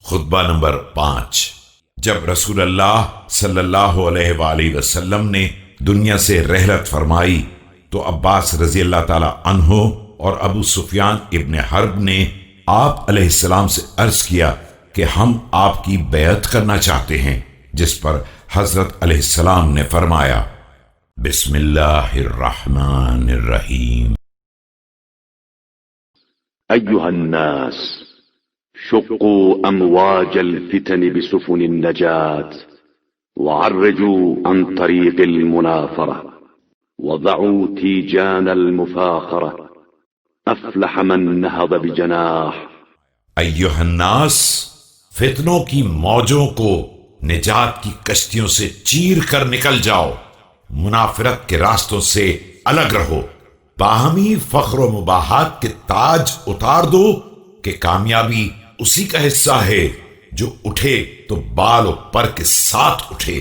خطبہ نمبر 5۔ جب رسول اللہ صلی اللہ علیہ وآلہ وسلم نے دنیا سے رحلت فرمائی تو عباس رضی اللہ تعالی عنہ اور ابو سفیان ابن حرب نے آپ علیہ السلام سے عرض کیا کہ ہم آپ کی بیعت کرنا چاہتے ہیں، جس پر حضرت علیہ السلام نے فرمایا بسم اللہ الرحمن الرحیم۔ أيها الناس شقوا أمواج الفتن بسفن النجاة وعرجوا عن طريق المنافرة وضعوا تيجان المفاخرة أفلح من نهض بجناح۔ ایھا الناس، فتنوں کی موجوں کو نجات کی کشتیوں سے چیر کر نکل جاؤ، منافرت کے راستوں سے الگ رہو، باہمی فخر و مباحات کے تاج اتار دو کہ کامیابی اسی کا حصہ ہے جو اٹھے تو بال و پر کے ساتھ اٹھے۔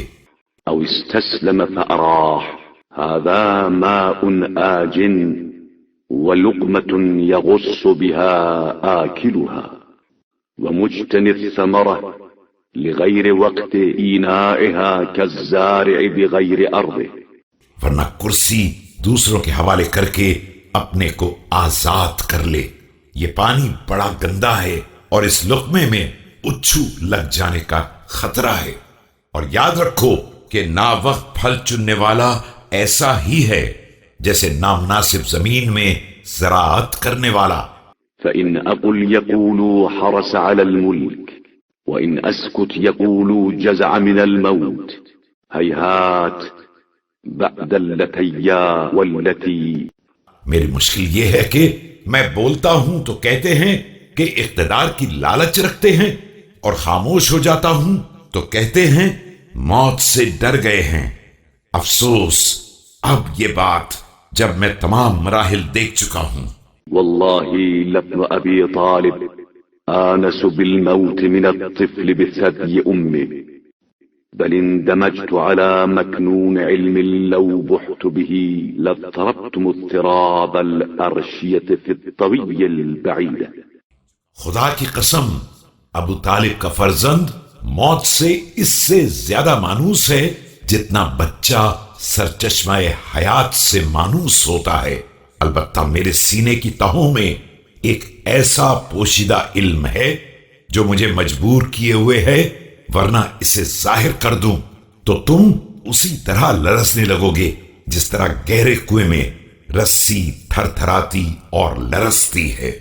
أو استسلم فأراح، هذا ماء آج ولقمة يغص بها آكلها ومجتني الثمرة لغير وقت إينائها كالزارع بغير أرضه۔ ورنہ کرسی دوسروں کے حوالے کر کے اپنے کو آزاد کر لے، یہ پانی بڑا گندا ہے اور اس لقمے میں اچھو لگ جانے کا خطرہ ہے، اور یاد رکھو کہ ناوقت پھل چننے والا ایسا ہی ہے جیسے نامناسب زمین میں زراعت کرنے والا۔ فإن أقل يقولوا حرس على الملك وإن أسكت يقولوا جزع من الموت هيهات بعد اللتيا والتي۔ میری مشکل یہ ہے کہ میں بولتا ہوں تو کہتے ہیں کہ اقتدار کی لالچ رکھتے ہیں، اور خاموش ہو جاتا ہوں تو کہتے ہیں موت سے ڈر گئے ہیں۔ افسوس اب یہ بات جب میں تمام مراحل دیکھ چکا ہوں۔ والله لابن أبي طالب آنس بالموت من الطفل بثدي أمه، بل اندمجت على مكنون علم لو بحت به لاضطربتم اضطراب الأرشية في الطوي البعيدة۔ خدا کی قسم، ابو طالب کا فرزند موت سے اس سے زیادہ مانوس ہے جتنا بچہ سرچشمہ حیات سے مانوس ہوتا ہے۔ البتہ میرے سینے کی تہوں میں ایک ایسا پوشیدہ علم ہے جو مجھے مجبور کیے ہوئے ہے، ورنہ اسے ظاہر کر دوں تو تم اسی طرح لرزنے لگو گے جس طرح گہرے کنویں میں رسی تھر تھراتی اور لرزتی ہے۔